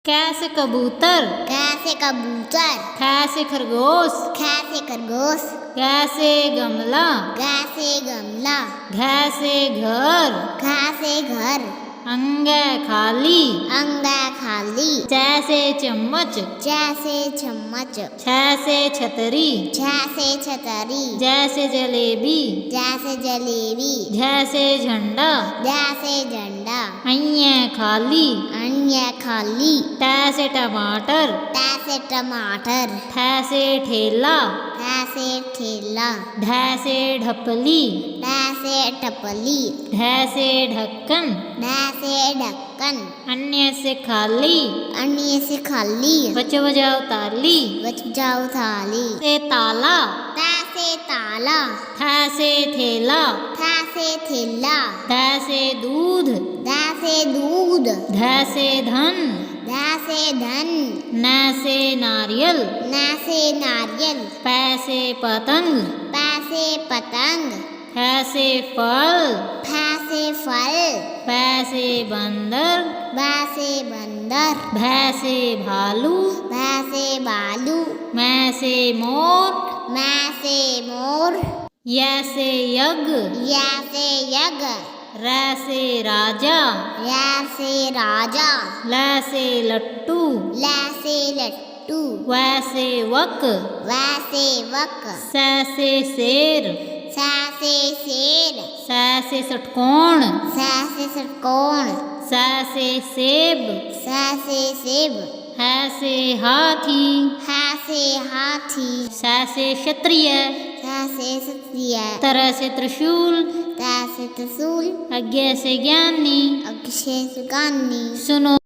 कैसे कबूतर, कैसे कबूतर, कैसे खरगोश, कैसे खरगोश, कैसे गमला, कैसे गमला, घैसे घर, कैसे घर, अंगे खाली, अंगा खाली, जैसे चम्मच, जैसे चम्मच, छैसे छतरी, जैसे छतरी, जैसे जलेबी, जैसे जलेबी, जैसे झंडा, जैसे झंडा, अन्य खाली, अन्य खाली, तैसे टमाटर, तैसे टमाटर, थैसे ठेला, तैसे ठेला, ढैसे ढपली, तैसे टपली, ढैसे ढक्कन, तैसे ढक्कन, अन्य से खाली, अन्य से खाली, बच बजाओ ताली, बच जाओ थाली, से ताला, तैसे ताला, थैसे थेला, तैसे थैला, धैसे दूध, तैसे दूध, धैसे धन, तैसे धन, नैसे नारियल, नैसे नारियल, पैसे पतंग, पैसे पतंग, फैसे फल, फैसे फल, पैसे बंदर, वैसे बंदर, भैसे भालू, वैसे बालू, मैसे मोर, मैसे मोर, यैसे यज्ञ, यासे यज्ञ, रैसे राजा, यासे राजा, लैसे लट्टू, लैसे लट्टू, वैसे वक, वैसे वक, सैसे शेर, सैसे शेर, सैसे षटकोण, सैसे षटकोण, सैसे सेब, सैसे सेब, हैसे हाथी, हैसे हाथी, सैसे क्षत्रिय, सैसे क्षत्रिय, तरह से त्रिशूल, तैसे त्रिशूल, अज्ञे से ज्ञानी, अक्षय सुगानी। सुनो